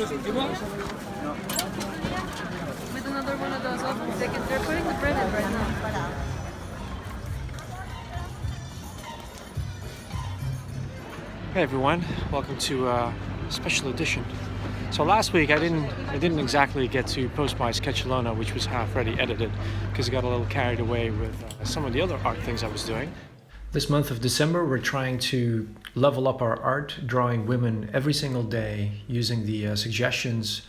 With another one of those oven tickets. They're putting the bread in right now. Hey everyone, welcome to a special edition. So last week I didn't exactly get to post my Sketchalona, which was half ready edited, because I got a little carried away with some of the other art things I was doing. This month of December we're trying to level up our art, drawing women every single day using the suggestions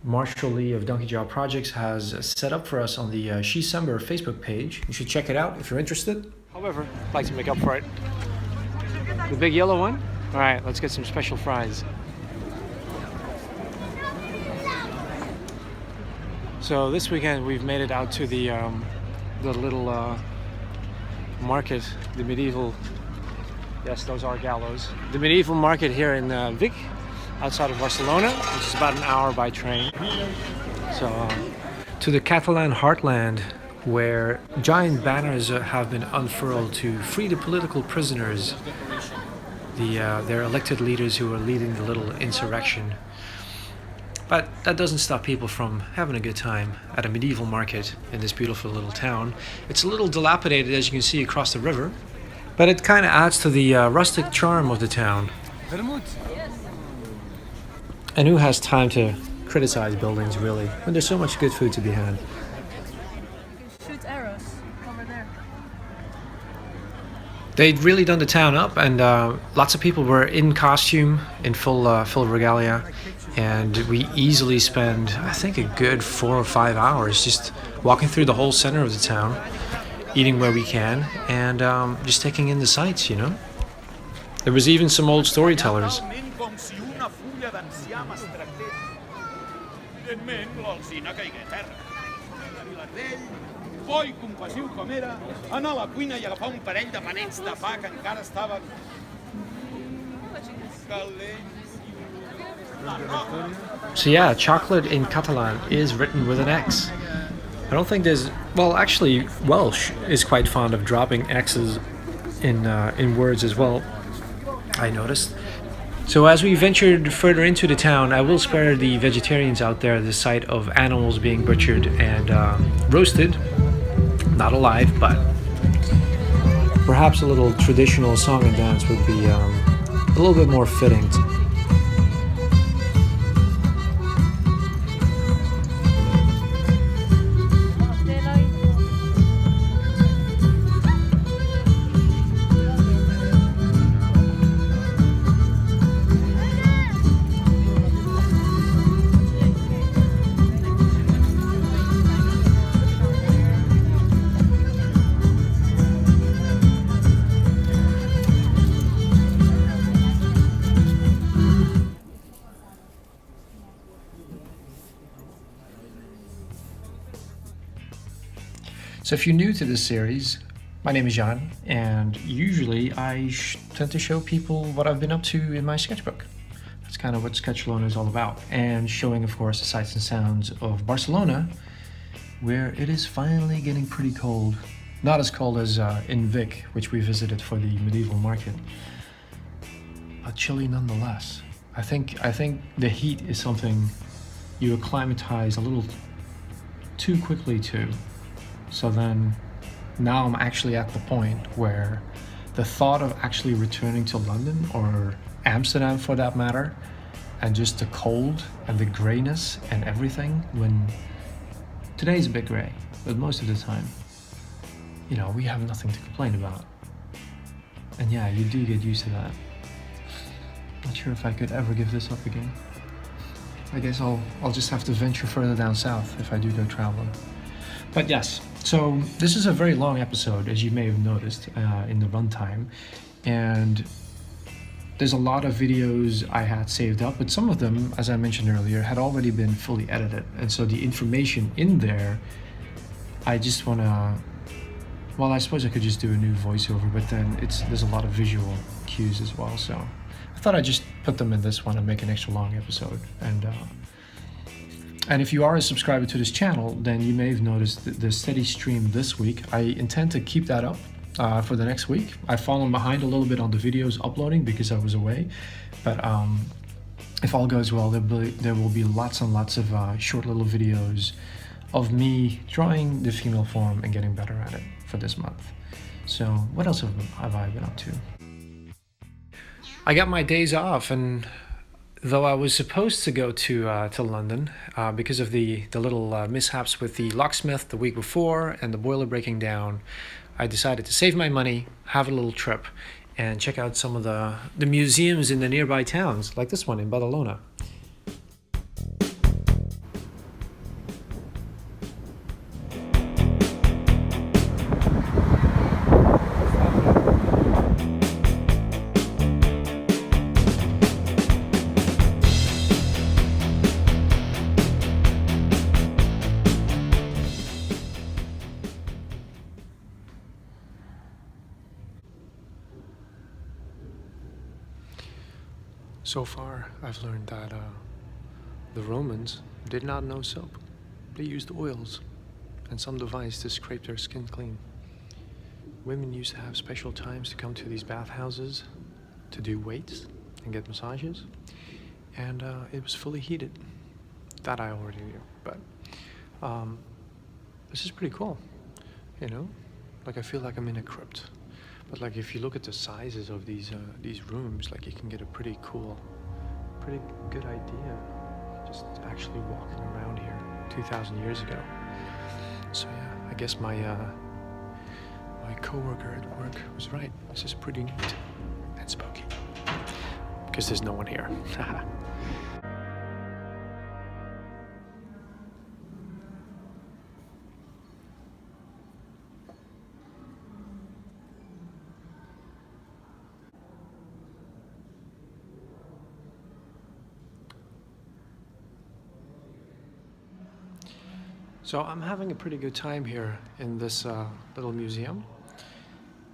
Marshall Lee of Donkey Jaw Projects has set up for us on the Shecember Facebook page. You should check it out if you're interested. However, I'd like to make up for it. The big yellow one? Alright, let's get some special fries. So this weekend we've made it out to the little market, the medieval, yes those are gallows, the medieval market here in Vic, outside of Barcelona, which is about an hour by train. So to the Catalan heartland, where giant banners have been unfurled to free the political prisoners, their elected leaders who are leading the little insurrection. But that doesn't stop people from having a good time at a medieval market in this beautiful little town. It's a little dilapidated, as you can see, across the river, but it kind of adds to the rustic charm of the town. And who has time to criticize buildings, really, when there's so much good food to be had? Shoots arrows over there. They'd really done the town up, and lots of people were in costume, in full regalia, and we easily spend, I think, a good 4 or 5 hours just walking through the whole center of the town, eating where we can, and just taking in the sights, you know? There was even some old storytellers. Bo i compassiu com era, anar a la cuina i agafar un parell de panets de pa que encara estaven calents. So yeah, chocolate in Catalan is written with an X. I don't think there's, well, actually Welsh is quite fond of dropping X's in words as well, I noticed. So as we ventured further into the town, I will spare the vegetarians out there the sight of animals being butchered and roasted. Not alive, but perhaps a little traditional song and dance would be a little bit more fitting. So if you're new to this series, my name is Jan, and usually I tend to show people what I've been up to in my sketchbook. That's kind of what Sketchalona is all about, and showing, of course, the sights and sounds of Barcelona, where it is finally getting pretty cold. Not as cold as in Vic, which we visited for the medieval market, but chilly nonetheless. I think the heat is something you acclimatize a little too quickly to. So then, now I'm actually at the point where the thought of actually returning to London, or Amsterdam for that matter, and just the cold and the grayness and everything, when today's a bit gray, but most of the time, you know, we have nothing to complain about. And yeah, you do get used to that. Not sure if I could ever give this up again. I guess I'll just have to venture further down south if I do go traveling. But yes, so this is a very long episode, as you may have noticed in the runtime, and there's a lot of videos I had saved up, but some of them, as I mentioned earlier, had already been fully edited, and so the information in there, I just want to, well, I suppose I could just do a new voiceover, but then there's a lot of visual cues as well, so I thought I'd just put them in this one and make an extra long episode. And if you are a subscriber to this channel, then you may have noticed the steady stream this week. I intend to keep that up for the next week. I've fallen behind a little bit on the videos uploading because I was away, but if all goes well, there will be lots and lots of short little videos of me drawing the female form and getting better at it for this month. So what else have I been up to? I got my days off, and though I was supposed to go to London because of the little mishaps with the locksmith the week before and the boiler breaking down, I decided to save my money, have a little trip, and check out some of the museums in the nearby towns, like this one in Badalona. So far, I've learned that the Romans did not know soap. They used oils and some device to scrape their skin clean. Women used to have special times to come to these bathhouses to do weights and get massages, and it was fully heated. That I already knew, but this is pretty cool, you know? Like, I feel like I'm in a crypt. But like, if you look at the sizes of these rooms, like, you can get a pretty good idea just actually walking around here 2,000 years ago. So yeah, I guess my coworker at work was right. This is pretty neat and spooky because there's no one here. So I'm having a pretty good time here in this little museum,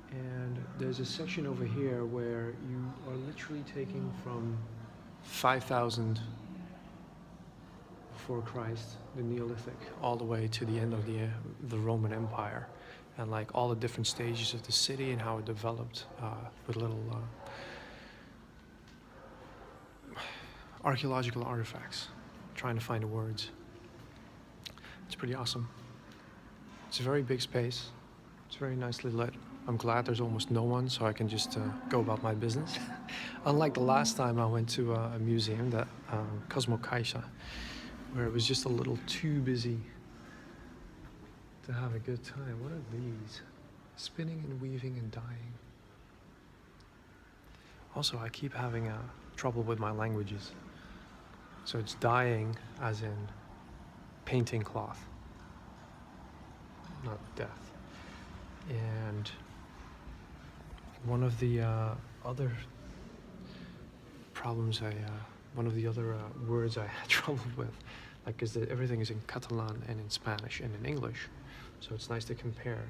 and there's a section over here where you are literally taking from 5,000 before Christ, the Neolithic, all the way to the end of the Roman Empire, and like all the different stages of the city and how it developed with little archaeological artifacts. Trying to find the words. It's pretty awesome. It's a very big space. It's very nicely lit. I'm glad there's almost no one, so I can just go about my business. Unlike the last time I went to a museum, that Cosmocaisa, where it was just a little too busy to have a good time. What are these? Spinning and weaving and dyeing. Also, I keep having trouble with my languages. So it's dyeing as in painting cloth, not death. And one of the other problems one of the other words I had trouble with, like, is that everything is in Catalan and in Spanish and in English, so it's nice to compare.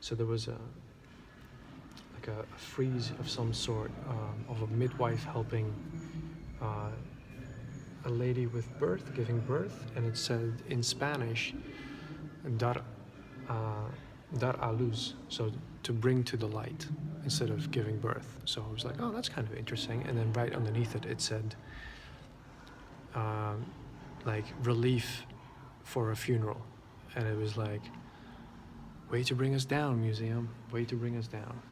So there was a frieze of some sort of a midwife helping a lady with birth, giving birth, and it said in Spanish, dar a luz, so to bring to the light, instead of giving birth. So I was like, oh, that's kind of interesting. And then right underneath it, it said, like, relief for a funeral. And it was like, way to bring us down, museum, way to bring us down.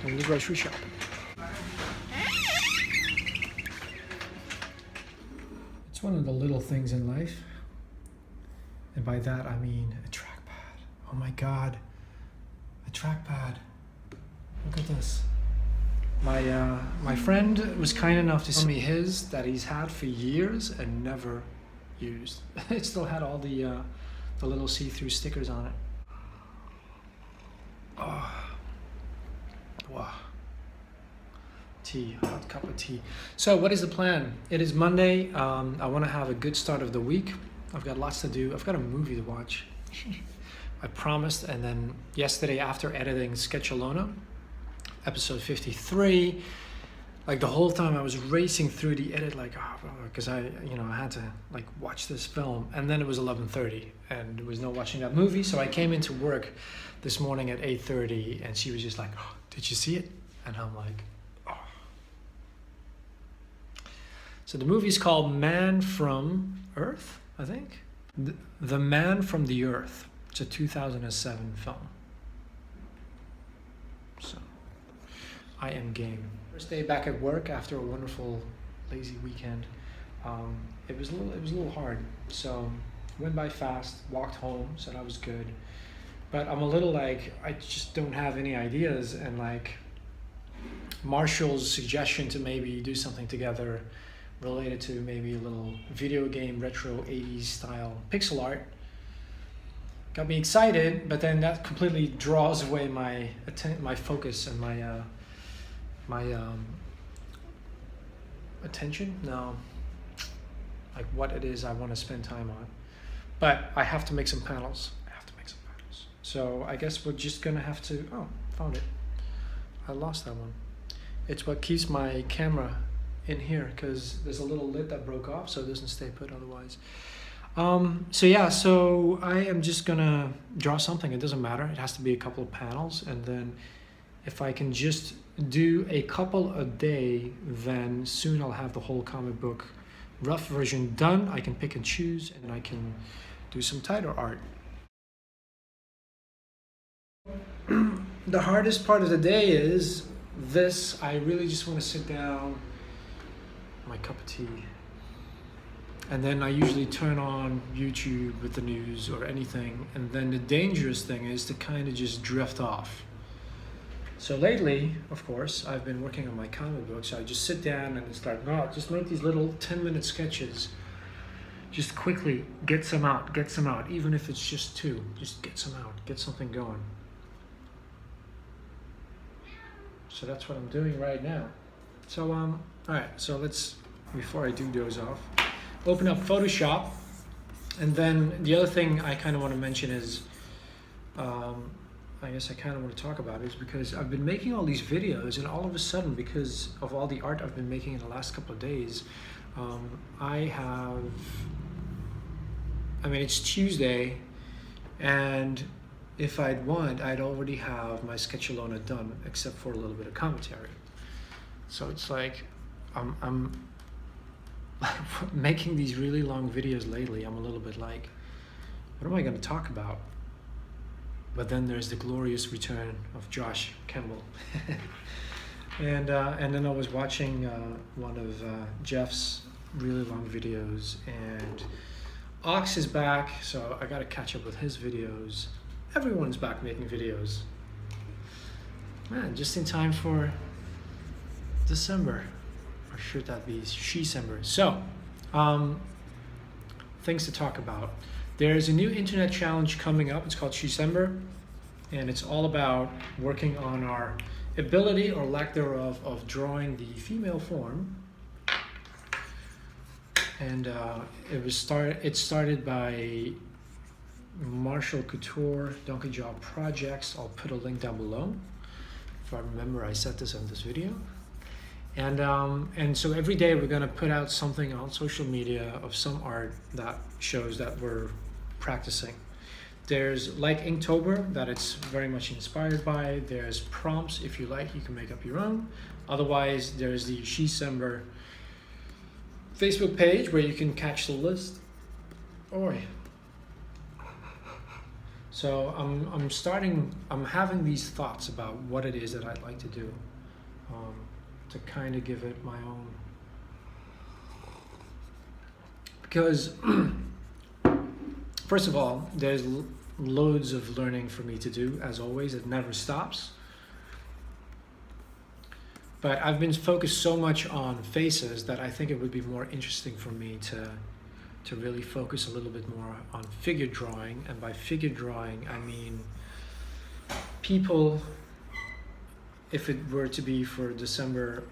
In the grocery shop. It's one of the little things in life. And by that I mean a trackpad. Oh my God, a trackpad. Look at this. My friend was kind enough to send me his that he's had for years and never used. It still had all the little see-through stickers on it. Oh, wow. Tea, hot cup of tea. So what is the plan? It is Monday. I want to have a good start of the week. I've got lots to do. I've got a movie to watch. I promised. And then yesterday, after editing Sketchalona, episode 53, like the whole time I was racing through the edit, like, because I had to like watch this film. And then it was 11:30 and there was no watching that movie. So I came into work this morning at 8:30 and she was just like, oh, did you see it? And I'm like, oh. So the movie is called Man from Earth, I think. The Man from the Earth. It's a 2007 film. So I am game. First day back at work after a wonderful lazy weekend. It was a little hard. So went by fast, walked home, so that was good. But I'm a little like, I just don't have any ideas, and like Marshall's suggestion to maybe do something together related to maybe a little video game retro 80s style pixel art got me excited, but then that completely draws away my focus and my attention. No, like what it is I want to spend time on. But I have to make some panels. So I guess we're just gonna have to, oh, found it. I lost that one. It's what keeps my camera in here because there's a little lid that broke off so it doesn't stay put otherwise. So yeah, so I am just gonna draw something. It doesn't matter. It has to be a couple of panels, and then if I can just do a couple a day, then soon I'll have the whole comic book rough version done. I can pick and choose, and I can do some title art. The hardest part of the day is this. I really just want to sit down, my cup of tea, and then I usually turn on YouTube with the news or anything, and then the dangerous thing is to kind of just drift off. So lately, of course, I've been working on my comic book, so I just sit down and start, just make these little 10-minute sketches. Just quickly get some out, even if it's just 2, just get some out, get something going. So that's what I'm doing right now. So, all right, so let's, before I do doze off, open up Photoshop. And then the other thing I kind of want to mention is, I guess I kind of want to talk about is because I've been making all these videos, and all of a sudden, because of all the art I've been making in the last couple of days, it's Tuesday, and if I'd want, I'd already have my Sketchalona done, except for a little bit of commentary. So it's like, I'm making these really long videos lately. I'm a little bit like, what am I going to talk about? But then there's the glorious return of Josh Campbell. and then I was watching one of Jeff's really long videos, and Ox is back, so I got to catch up with his videos. Everyone's back making videos. Man, just in time for December. Or should that be She-Sember? So, things to talk about. There's a new internet challenge coming up. It's called She-Sember, and it's all about working on our ability or lack thereof of drawing the female form. And it started by Marshall Couture, Donkey Jaw Projects. I'll put a link down below. If I remember, I said this in this video. And so every day we're going to put out something on social media of some art that shows that we're practicing. There's like Inktober that it's very much inspired by. There's prompts. If you like, you can make up your own. Otherwise, there's the She-Sember Facebook page where you can catch the list. Oi. So I'm having these thoughts about what it is that I'd like to do, to kind of give it my own, because first of all, there's loads of learning for me to do, as always. It never stops. But I've been focused so much on faces that I think it would be more interesting for me to to really focus a little bit more on figure drawing. And by figure drawing, I mean people, if it were to be for December,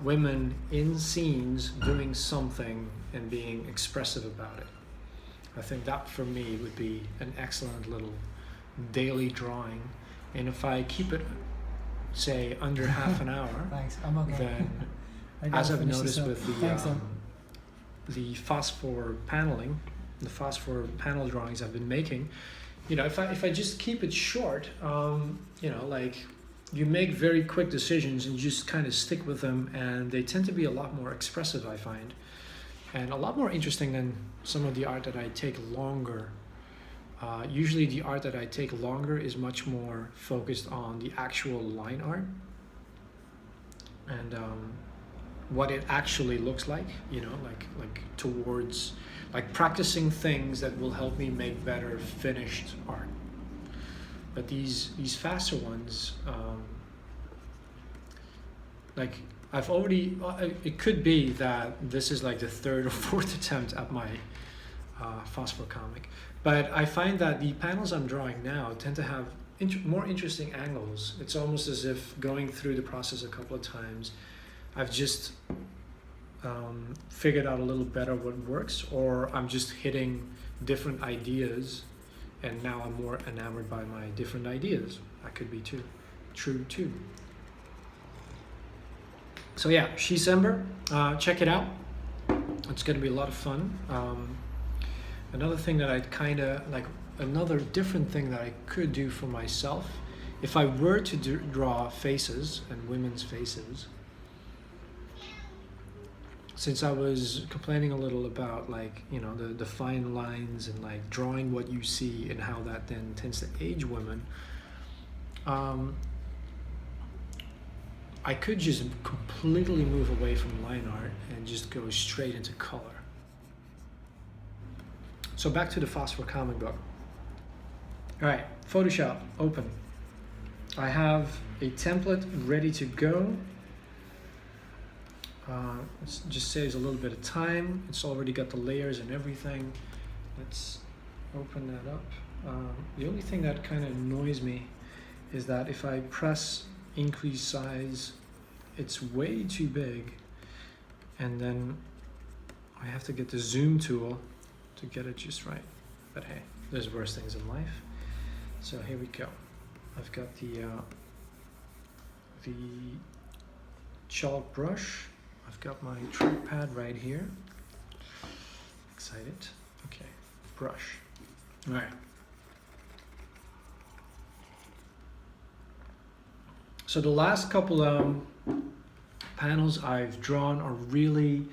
women in scenes doing something and being expressive about it. I think that for me would be an excellent little daily drawing. And if I keep it, say, under half an hour, Thanks, I'm okay. then as I've noticed with the phosphor paneling, the phosphor panel drawings I've been making, you know, if I just keep it short, you know, like you make very quick decisions and you just kind of stick with them, and they tend to be a lot more expressive, I find, and a lot more interesting than some of the art that I take longer. Usually the art that I take longer is much more focused on the actual line art and what it actually looks like, you know, like towards, like practicing things that will help me make better finished art. But these faster ones, like I've already, it could be that this is like the third or fourth attempt at my phosphor comic, but I find that the panels I'm drawing now tend to have more interesting angles. It's almost as if going through the process a couple of times, I've just figured out a little better what works, or I'm just hitting different ideas and now I'm more enamored by my different ideas. That could be true too. So yeah, Shecember, check it out. It's gonna be a lot of fun. Another thing that I'd kinda, like another different thing that I could do for myself, if I were to draw faces and women's faces, since I was complaining a little about, like, you know, the fine lines and like drawing what you see and how that then tends to age women, I could just completely move away from line art and just go straight into color. So back to the phosphor comic book. All right, Photoshop, open. I have a template ready to go. It just saves a little bit of time. It's already got the layers and everything. Let's open that up. The only thing that kind of annoys me is that if I press increase size, it's way too big, and then I have to get the zoom tool to get it just right. But hey, there's worse things in life. So here we go. I've got the chalk brush. I've got my trackpad right here. Excited. Okay, brush. All right. So the last couple panels I've drawn are really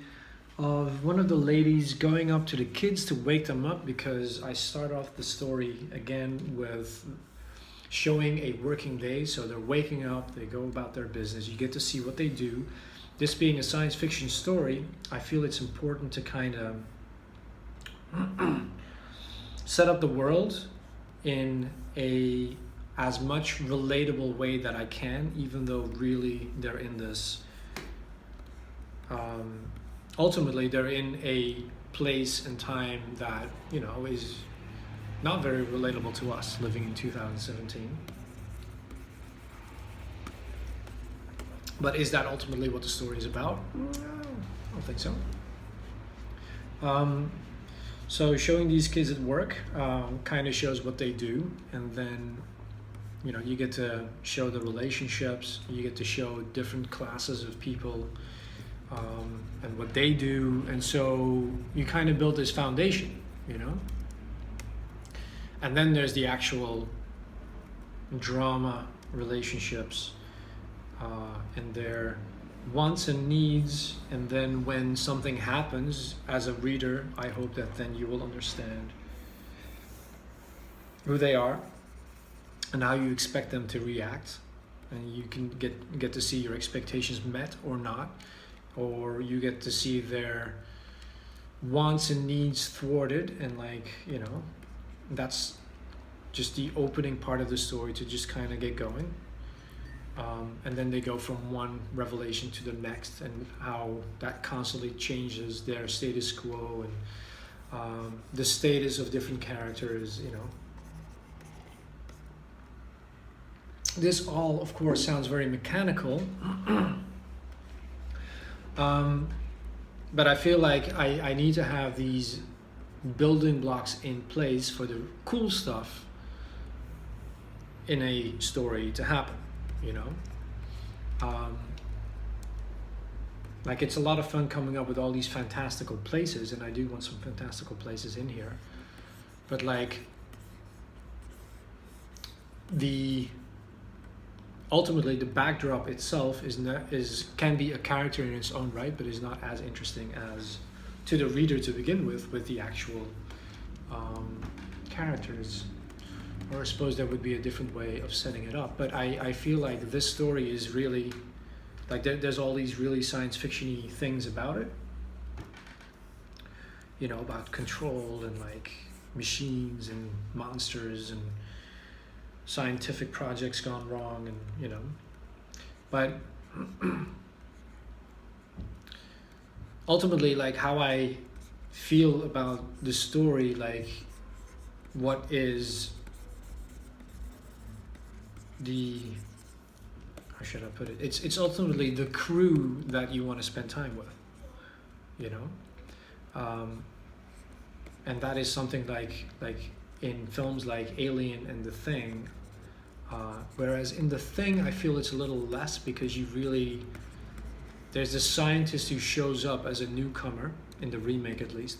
of one of the ladies going up to the kids to wake them up, because I start off the story again with showing a working day. So they're waking up, they go about their business, you get to see what they do. This being a science fiction story, I feel it's important to kind of set up the world in a as much relatable way that I can, even though really they're in this, ultimately they're in a place and time that, you know, is not very relatable to us living in 2017. But is that ultimately what the story is about? I don't think so. So showing these kids at work kind of shows what they do, and then, you know, you get to show the relationships, you get to show different classes of people and what they do, and so you kind of build this foundation, you know? And then there's the actual drama, relationships, and their wants and needs, and then when something happens, as a reader, I hope that then you will understand who they are and how you expect them to react, and you can get to see your expectations met or not, or you get to see their wants and needs thwarted, and, like, you know, that's just the opening part of the story to just kind of get going. And then they go from one revelation to the next, and how that constantly changes their status quo, and the status of different characters, you know. This all, of course, sounds very mechanical, but I feel like I need to have these building blocks in place for the cool stuff in a story to happen, you know. Like, it's a lot of fun coming up with all these fantastical places, and I do want some fantastical places in here, but like ultimately the backdrop itself can be a character in its own right, but is not as interesting as to the reader to begin with the actual characters. Or I suppose there would be a different way of setting it up, but I feel like this story is really like there's all these really science fiction-y things about it, you know, about control and like machines and monsters and scientific projects gone wrong, and you know, but ultimately, like, how I feel about the story, like what is the, how should I put it, it's ultimately the crew that you want to spend time with, you know, and that is something like in films like Alien and The Thing, whereas in The Thing I feel it's a little less, because there's this scientist who shows up as a newcomer, in the remake at least,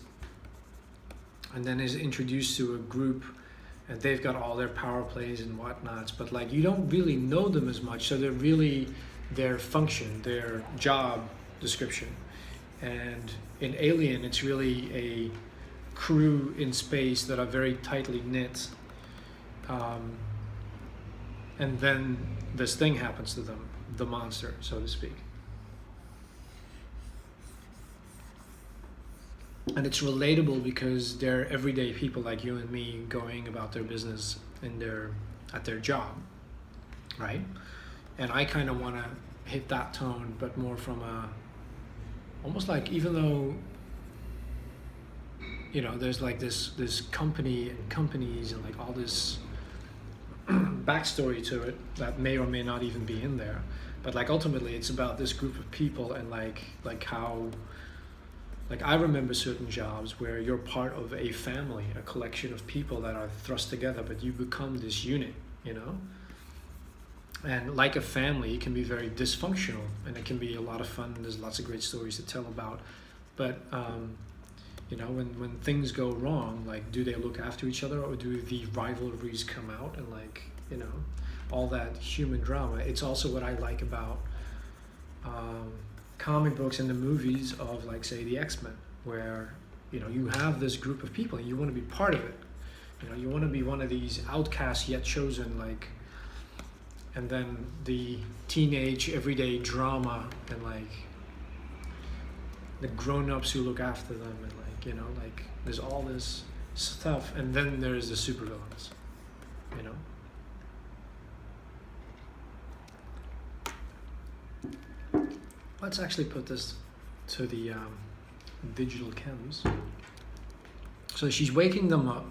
and then is introduced to a group, and they've got all their power plays and whatnots, but like you don't really know them as much, so they're really their function, their job description. And in Alien, it's really a crew in space that are very tightly knit, and then this thing happens to them, the monster, so to speak. And it's relatable because they're everyday people like you and me, going about their business at their job, right? And I kind of want to hit that tone, but more from almost like, even though, you know, there's like this company and companies and like all this backstory to it that may or may not even be in there, but like ultimately it's about this group of people, and like how, like, I remember certain jobs where you're part of a family, a collection of people that are thrust together, but you become this unit, you know? And like a family, it can be very dysfunctional, and it can be a lot of fun. There's lots of great stories to tell about. But, you know, when things go wrong, like, do they look after each other, or do the rivalries come out, and like, you know, all that human drama? It's also what I like about comic books and the movies of, like, say, the X-Men, where, you know, you have this group of people and you want to be part of it. You know, you want to be one of these outcasts yet chosen, like, and then the teenage everyday drama, and like the grown-ups who look after them, and like, you know, like there's all this stuff, and then there's the supervillains, you know. Let's actually put this to the digital chems. So she's waking them up.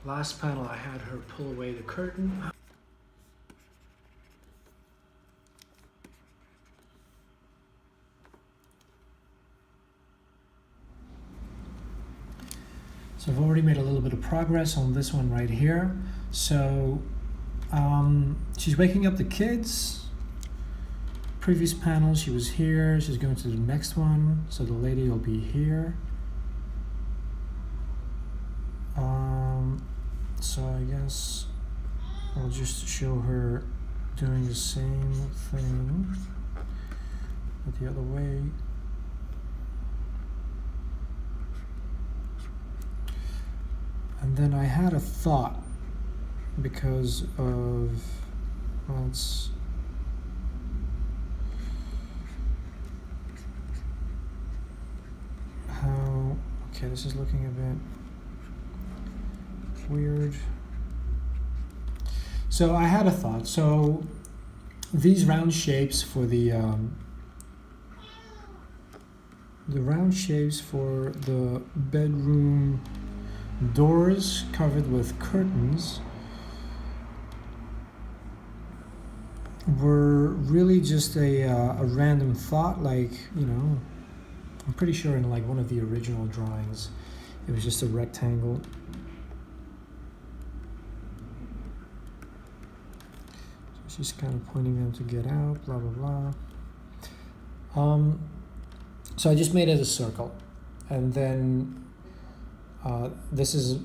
Last panel, I had her pull away the curtain. So I've already made a little bit of progress on this one right here. So she's waking up the kids. Previous panel, she was here. She's going to the next one. So the lady will be here. So I guess I'll just show her doing the same thing, but the other way. And then I had a thought because of, let's, how, okay, this is looking a bit weird. So I had a thought. So these round shapes for the the round shapes for the bedroom doors covered with curtains were really just a random thought. Like, you know, I'm pretty sure in like one of the original drawings it was just a rectangle. So she's kind of pointing them to get out, blah blah blah. So I just made it a circle, and then this is,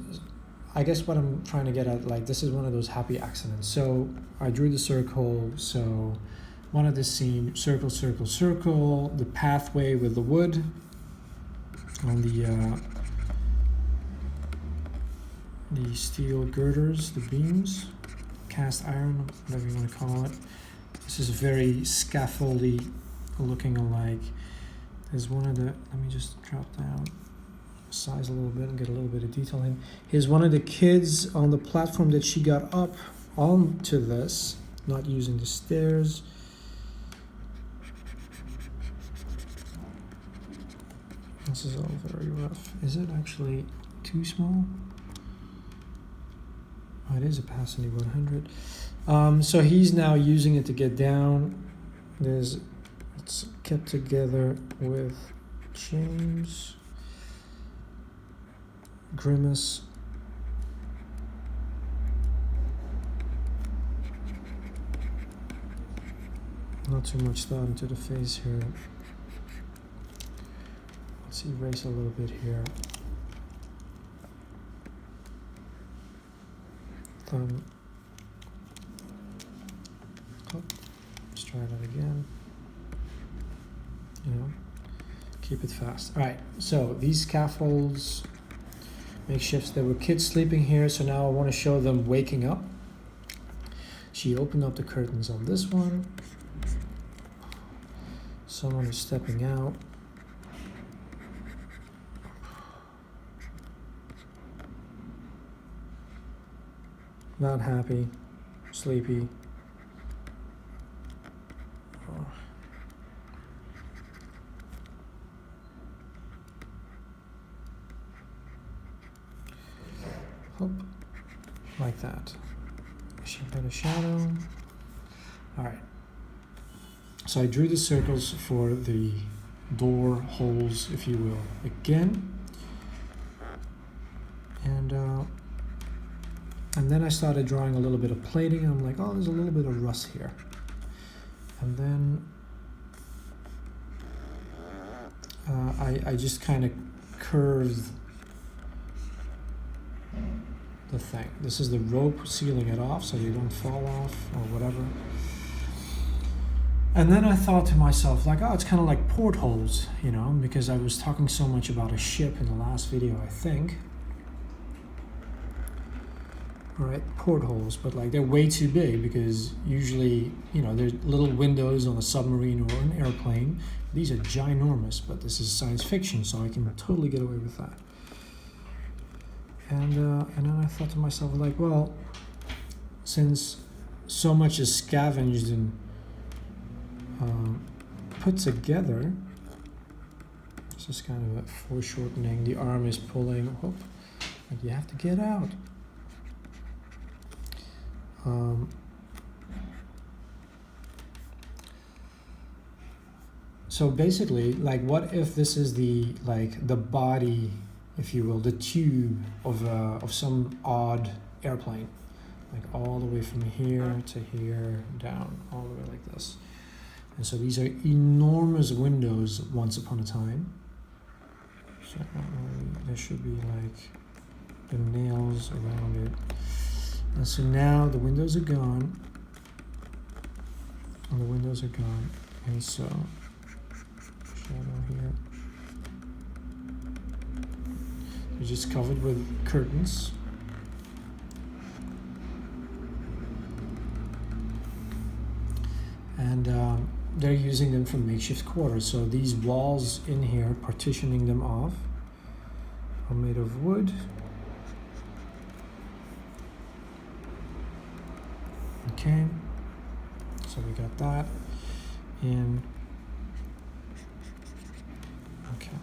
I guess what I'm trying to get at, like this is one of those happy accidents. So I drew the circle, so wanted this scene, circle, circle, circle, the pathway with the wood on the steel girders, the beams, cast iron, whatever you want to call it. This is very scaffoldy looking alike. There's one of the, let me just drop down size a little bit and get a little bit of detail in. Here's one of the kids on the platform that she got up onto this, not using the stairs. This is all very rough. Is it actually too small? Oh, it is a Passenger 100. So he's now using it to get down. It's kept together with chains. Grimace. Not too much thought into the face here. Let's erase a little bit here. Thumb. Oh, let's try that again. You know, keep it fast. All right, so these scaffolds, makeshifts, there were kids sleeping here, so now I want to show them waking up. She opened up the curtains on this one. Someone is stepping out. Not happy, sleepy. Oh. Hope. Like that. She got a shadow. Alright. So I drew the circles for the door holes, if you will, again. And then I started drawing a little bit of plating. I'm like, oh, there's a little bit of rust here. And then I just kind of curved the thing. This is the rope sealing it off so you don't fall off or whatever. And then I thought to myself, like, oh, it's kind of like portholes, you know, because I was talking so much about a ship in the last video, I think. Right, portholes, but like they're way too big because usually, you know, there's little windows on a submarine or an airplane. These are ginormous, but this is science fiction, so I can totally get away with that. And then I thought to myself, like, well, since so much is scavenged and put together, this is kind of a foreshortening. The arm is pulling. Whoop, and you have to get out. So basically, like, what if this is the body, if you will, the tube of some odd airplane, like all the way from here to here, down, all the way like this. And so these are enormous windows once upon a time. So there should be like the nails around it. And so now the windows are gone. And the windows are gone. And so, shadow here. It's just covered with curtains. And they're using them for makeshift quarters. So these walls in here, partitioning them off, are made of wood. Okay, so we got that in. Okay,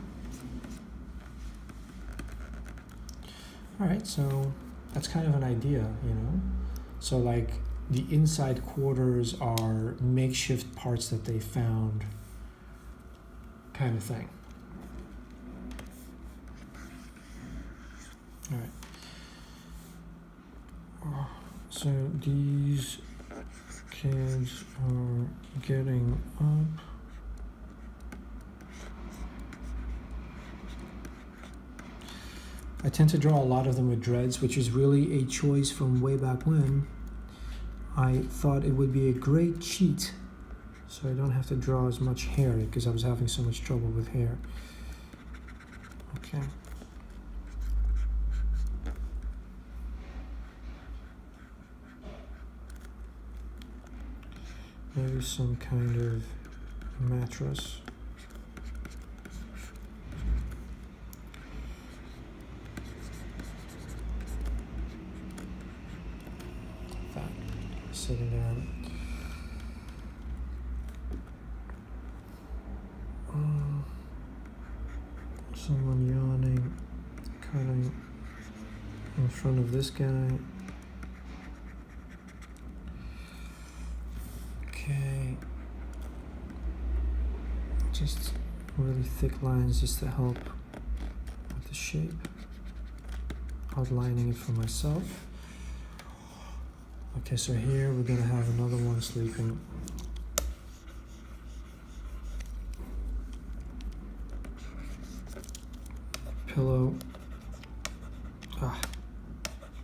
All right, so that's kind of an idea, you know? So like the inside quarters are makeshift parts that they found, kind of thing. All right. So these kids are getting up. I tend to draw a lot of them with dreads, which is really a choice from way back when. I thought it would be a great cheat, so I don't have to draw as much hair because I was having so much trouble with hair. Okay. Maybe some kind of mattress. That sitting down. Someone yawning, kind of in front of this guy. Okay. Just really thick lines just to help with the shape. Outlining it for myself. Okay, so here we're gonna have another one sleeping. Pillow.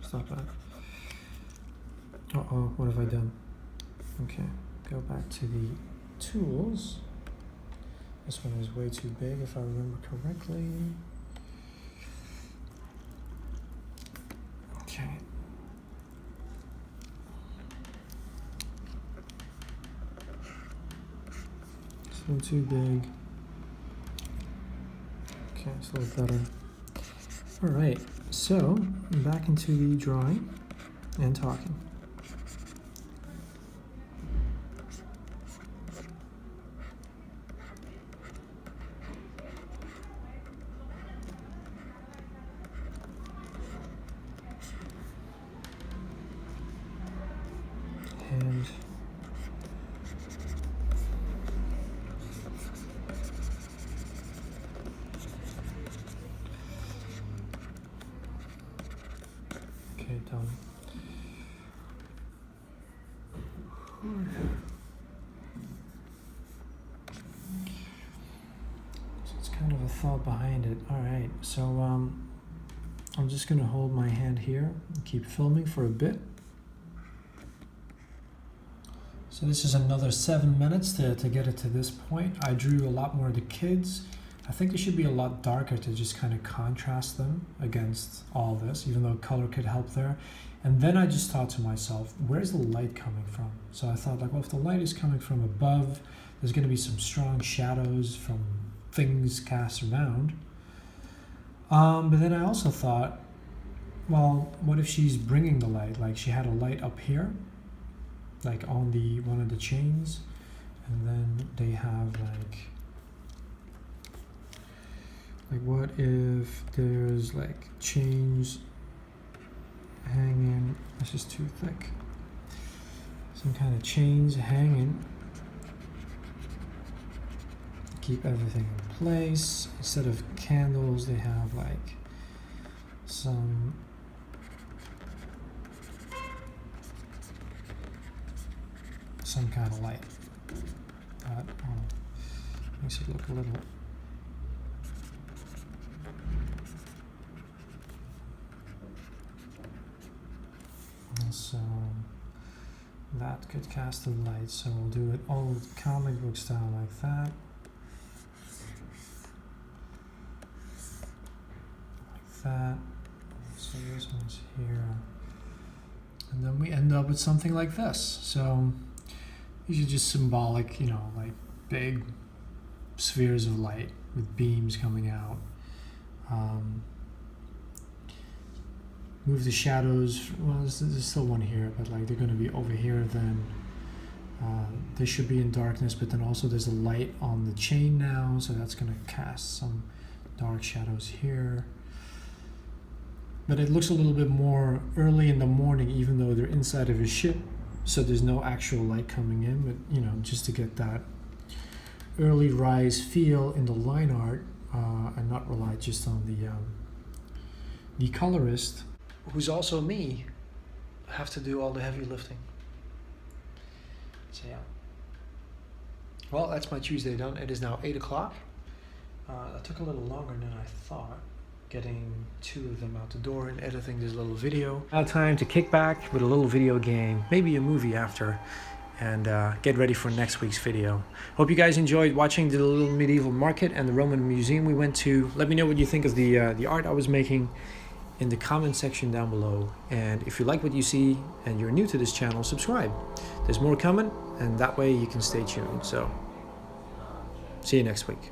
Stop that. Uh-oh, what have I done? Okay, go back to the tools. This one is way too big if I remember correctly. Okay. Still too big. Okay, it's a little better. All right, so back into the drawing and talking. And okay, done. So it's kind of a thought behind it. All right, so I'm just gonna hold my hand here and keep filming for a bit. So this is another 7 minutes to get it to this point. I drew a lot more of the kids. I think they should be a lot darker to just kind of contrast them against all this, even though color could help there. And then I just thought to myself, where's the light coming from? So I thought, like, well, if the light is coming from above, there's going to be some strong shadows from things cast around. But then I also thought, well, what if she's bringing the light? Like, she had a light up here, like on the one of the chains, and then they have like what if there's like chains hanging? This is too thick. Some kind of chains hanging, keep everything in place. Instead of candles, they have like some kind of light. That makes it look a little. And so that could cast the light. So we'll do it old comic book style like that. Like that. So this one's here. And then we end up with something like this. So these are just symbolic, you know, like big spheres of light with beams coming out. Move the shadows. Well, there's still one here, but like they're going to be over here then. They should be in darkness, but then also there's a light on the chain now, so that's going to cast some dark shadows here. But it looks a little bit more early in the morning, even though they're inside of a ship, so there's no actual light coming in. But you know, just to get that early rise feel in the line art, and not rely just on the colorist, who's also me, have to do all the heavy lifting. So yeah. Well, that's my Tuesday done. It is now 8 o'clock. That took a little longer than I thought, getting 2 of them out the door and editing this little video. Now time to kick back with a little video game, maybe a movie after, and get ready for next week's video. Hope you guys enjoyed watching the little medieval market and the Roman museum we went to. Let me know what you think of the art I was making in the comment section down below. And if you like what you see and you're new to this channel, subscribe. There's more coming, and that way you can stay tuned. So see you next week.